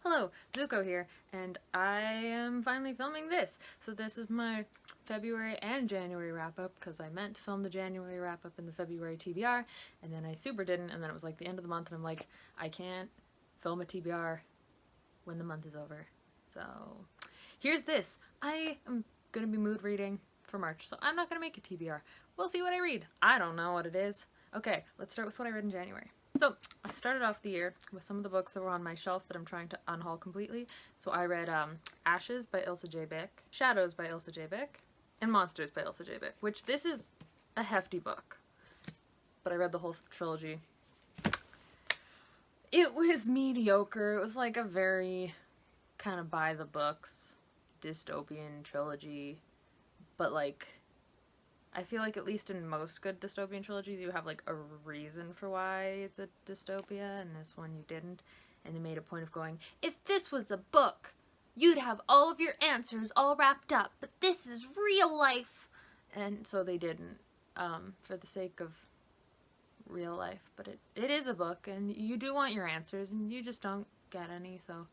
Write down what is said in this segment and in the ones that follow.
Hello, Zuko here, and I am finally filming this. So this is my February and January wrap-up, because I meant to film the January wrap-up in the February TBR, and then I super didn't, and then it was like the end of the month, and I'm like, I can't film a TBR when the month is over. So here's this. I am going to be mood reading for March, so I'm not going to make a TBR. We'll see what I read. I don't know what it is. Okay, let's start with what I read in January. So, I started off the year with some of the books that were on my shelf that I'm trying to unhaul completely. So I read Ashes by Ilsa J. Bick, Shadows by Ilsa J. Bick, and Monsters by Ilsa J. Bick, which this is a hefty book. But I read the whole trilogy. It was mediocre. It was like a very kind of by the books dystopian trilogy, but like I feel like at least in most good dystopian trilogies you have like a reason for why it's a dystopia, and this one you didn't, and they made a point of going, if this was a book you'd have all of your answers all wrapped up, but this is real life, and so they didn't, for the sake of real life. But it is a book and you do want your answers and you just don't get any, so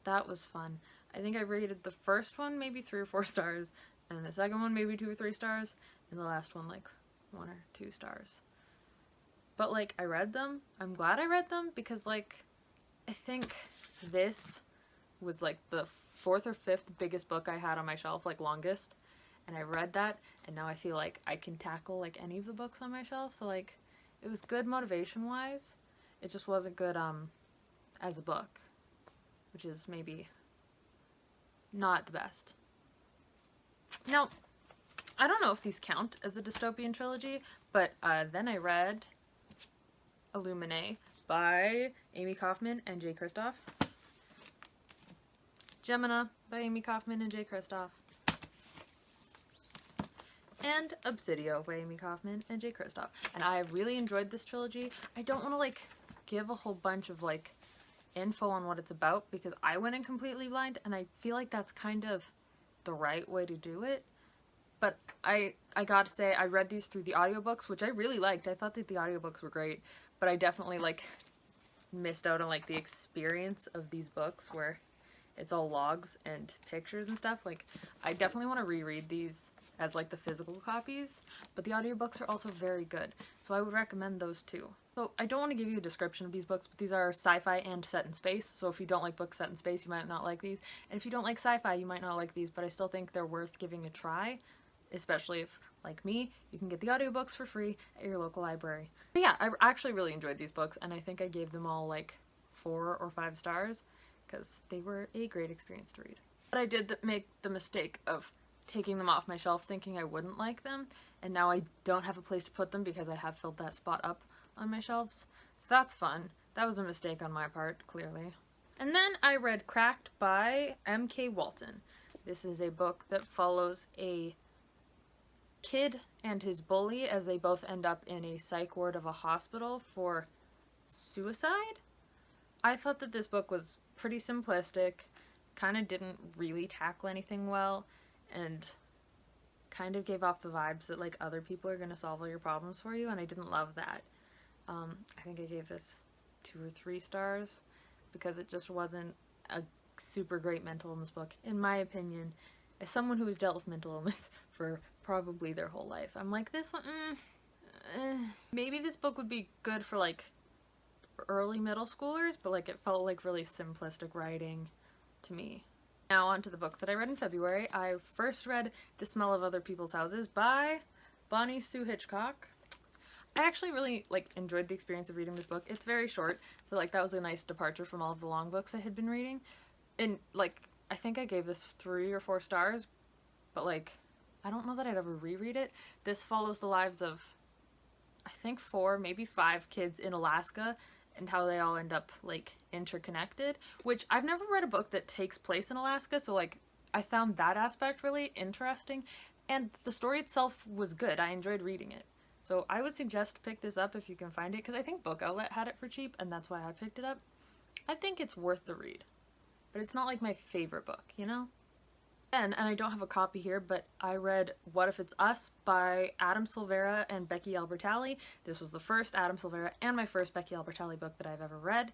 that was fun. I think I rated the first one maybe 3 or 4 stars, and the second one maybe 2 or 3 stars, and the last one like 1 or 2 stars. But like, I read them. I'm glad I read them, because like I think this was like the 4th or 5th biggest book I had on my shelf, like longest, and I read that, and now I feel like I can tackle like any of the books on my shelf. So like, it was good motivation wise. It just wasn't good as a book, which is maybe not the best. Now, I don't know if these count as a dystopian trilogy, but then I read Illuminae by Amy Kaufman and Jay Kristoff, Gemina by Amy Kaufman and Jay Kristoff, and Obsidio by Amy Kaufman and Jay Kristoff. And I really enjoyed this trilogy. I don't want to like give a whole bunch of like info on what it's about, because I went in completely blind, and I feel like that's kind of the right way to do it. But I gotta say, I read these through the audiobooks, which I really liked. I thought that the audiobooks were great, but I definitely like missed out on like the experience of these books where it's all logs and pictures and stuff. Like, I definitely want to reread these as like the physical copies, but the audiobooks are also very good, so I would recommend those too. So I don't want to give you a description of these books, but these are sci-fi and set in space, so if you don't like books set in space you might not like these, and if you don't like sci-fi you might not like these, but I still think they're worth giving a try, especially if, like me, you can get the audiobooks for free at your local library. But yeah, I actually really enjoyed these books, and I think I gave them all like 4 or 5 stars, because they were a great experience to read. But I did make the mistake of taking them off my shelf thinking I wouldn't like them, and now I don't have a place to put them because I have filled that spot up on my shelves. So that's fun. That was a mistake on my part, clearly. And then I read Cracked by Mk Walton. This is a book that follows a kid and his bully as they both end up in a psych ward of a hospital for suicide. I thought that this book was pretty simplistic, kind of didn't really tackle anything well, and kind of gave off the vibes that like other people are going to solve all your problems for you, and I didn't love that. I think I gave this 2 or 3 stars because it just wasn't a super great mental illness book, in my opinion. As someone who has dealt with mental illness for probably their whole life, I'm like, this one, maybe this book would be good for like early middle schoolers, but like it felt like really simplistic writing to me. Now on to the books that I read in February. I first read The Smell of Other People's Houses by Bonnie Sue Hitchcock. I actually really like enjoyed the experience of reading this book. It's very short, so like that was a nice departure from all of the long books I had been reading. And like, I think I gave this 3 or 4 stars, but like, I don't know that I'd ever reread it. This follows the lives of, I think 4, maybe 5 kids in Alaska, and how they all end up like interconnected, which I've never read a book that takes place in Alaska, so like I found that aspect really interesting, and the story itself was good. I enjoyed reading it, so I would suggest pick this up if you can find it, because I think Book Outlet had it for cheap and that's why I picked it up. I think it's worth the read, but it's not like my favorite book, you know? And I don't have a copy here, but I read What If It's Us by Adam Silveira and Becky Albertalli. This was the first Adam Silveira and my first Becky Albertalli book that I've ever read.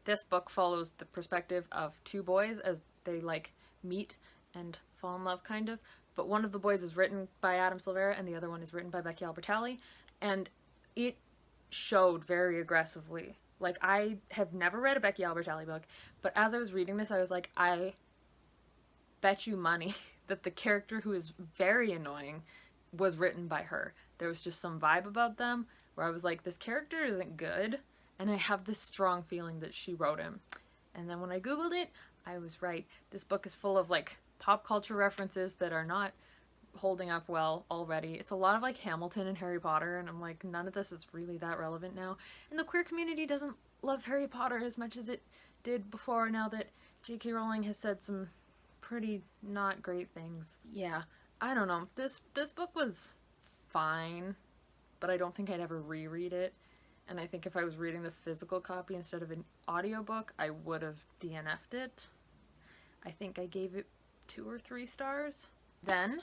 This book follows the perspective of two boys as they like meet and fall in love kind of, but one of the boys is written by Adam Silveira and the other one is written by Becky Albertalli, and it showed very aggressively. Like, I have never read a Becky Albertalli book, but as I was reading this, I was like, I bet you money that the character who is very annoying was written by her. There was just some vibe about them where I was like, this character isn't good, and I have this strong feeling that she wrote him. And then when I googled it, I was right. This book is full of like pop culture references that are not holding up well already. It's a lot of like Hamilton and Harry Potter, and I'm like, none of this is really that relevant now. And the queer community doesn't love Harry Potter as much as it did before, now that J.K. Rowling has said some pretty not great things. Yeah, I don't know. This book was fine, but I don't think I'd ever reread it. And I think if I was reading the physical copy instead of an audiobook, I would have DNF'd it. I think I gave it 2 or 3 stars. Then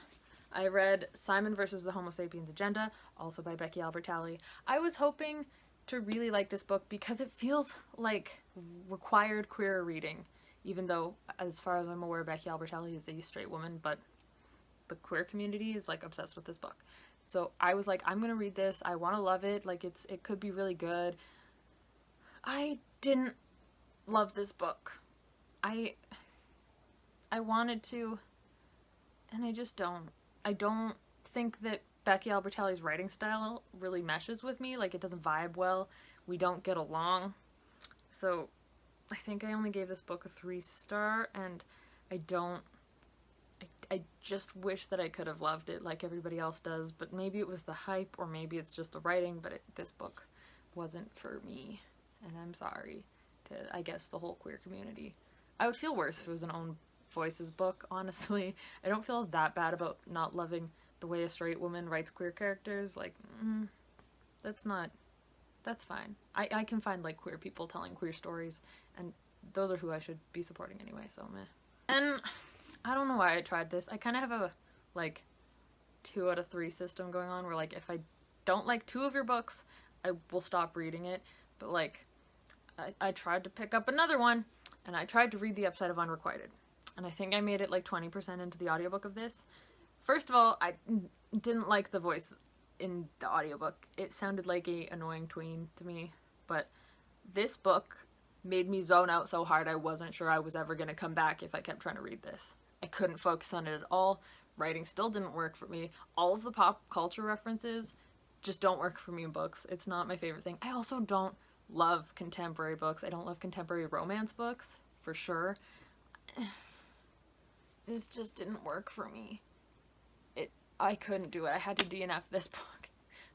I read Simon vs. the Homo Sapiens Agenda, also by Becky Albertalli. I was hoping to really like this book because it feels like required queer reading, even though, as far as I'm aware, Becky Albertalli is a straight woman, but the queer community is like obsessed with this book. So I was like, I'm gonna read this. I want to love it. Like, it could be really good. I didn't love this book. I wanted to, and I just don't. I don't think that Becky Albertalli's writing style really meshes with me. Like, it doesn't vibe well. We don't get along. So I think I only gave this book a 3-star, and I just wish that I could have loved it like everybody else does, but maybe it was the hype, or maybe it's just the writing, but this book wasn't for me, and I'm sorry to, I guess, the whole queer community. I would feel worse if it was an Own Voices book, honestly. I don't feel that bad about not loving the way a straight woman writes queer characters. Like, that's fine. I can find, like, queer people telling queer stories, and those are who I should be supporting anyway, so meh. And I don't know why I tried this. I kind of have a, like, 2 out of 3 system going on where, like, if I don't like 2 of your books, I will stop reading it. But, like, I tried to pick up another one, and I tried to read The Upside of Unrequited. And I think I made it, like, 20% into the audiobook of this. First of all, I didn't like the voice in the audiobook. It sounded like a annoying tween to me. But this book made me zone out so hard I wasn't sure I was ever going to come back if I kept trying to read this. I couldn't focus on it at all. Writing still didn't work for me. All of the pop culture references just don't work for me in books. It's not my favorite thing. I also don't love contemporary books. I don't love contemporary romance books, for sure. This just didn't work for me. I couldn't do it. I had to DNF this book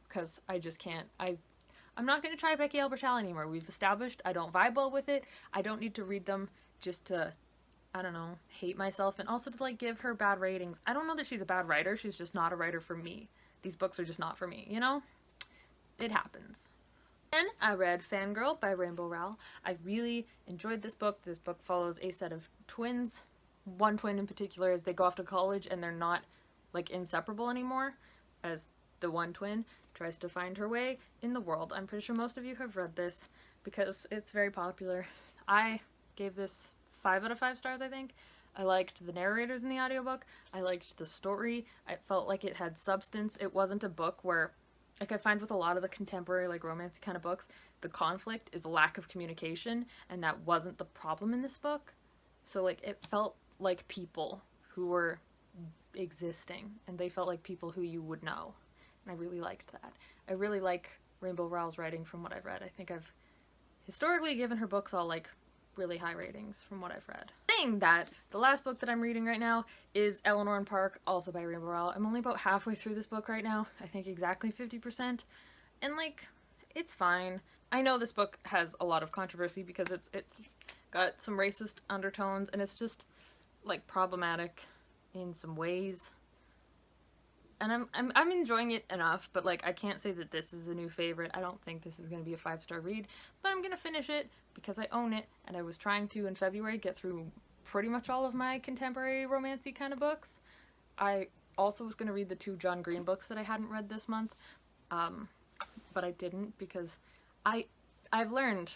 because I just can't. I'm not going to try Becky Albertalli anymore. We've established I don't vibe well with it. I don't need to read them just to, I don't know, hate myself, and also to, like, give her bad ratings. I don't know that she's a bad writer. She's just not a writer for me. These books are just not for me, you know? It happens. Then I read Fangirl by Rowell. I really enjoyed this book. This book follows a set of twins. One twin in particular, as they go off to college and they're not, like, inseparable anymore, as the one twin tries to find her way in the world. I'm pretty sure most of you have read this because it's very popular. I gave this 5 out of 5 stars, I think. I liked the narrators in the audiobook. I liked the story. I felt like it had substance. It wasn't a book where, like, I find with a lot of the contemporary, like, romance kind of books, the conflict is a lack of communication, and that wasn't the problem in this book. So, like, it felt like people who were existing, and they felt like people who you would know. And I really liked that. I really like Rowell's writing from what I've read. I think I've historically given her books all, like, really high ratings from what I've read. Saying that, the last book that I'm reading right now is Eleanor and Park, also by Rowell. I'm only about halfway through this book right now. I think exactly 50%. And, like, it's fine. I know this book has a lot of controversy because it's got some racist undertones, and it's just, like, problematic in some ways. And I'm enjoying it enough, but, like, I can't say that this is a new favorite. I don't think this is going to be a 5-star read, but I'm going to finish it because I own it, and I was trying to, in February, get through pretty much all of my contemporary romancy kind of books. I also was going to read the 2 John Green books that I hadn't read this month, but I didn't because I've learned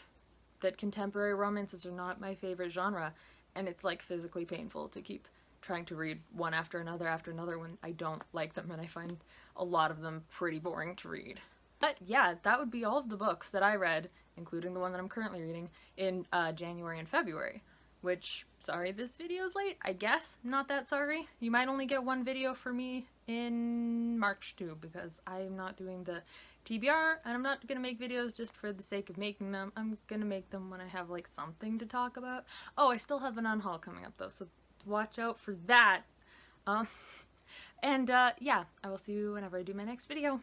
that contemporary romances are not my favorite genre, and it's like physically painful to keep trying to read one after another when I don't like them, and I find a lot of them pretty boring to read. But yeah, that would be all of the books that I read, including the one that I'm currently reading, in January and February. Which, sorry this video's late, I guess. Not that sorry. You might only get one video for me in March too, because I'm not doing the TBR, and I'm not gonna make videos just for the sake of making them. I'm gonna make them when I have like something to talk about. Oh, I still have an unhaul coming up though, so watch out for that. Yeah, I will see you whenever I do my next video.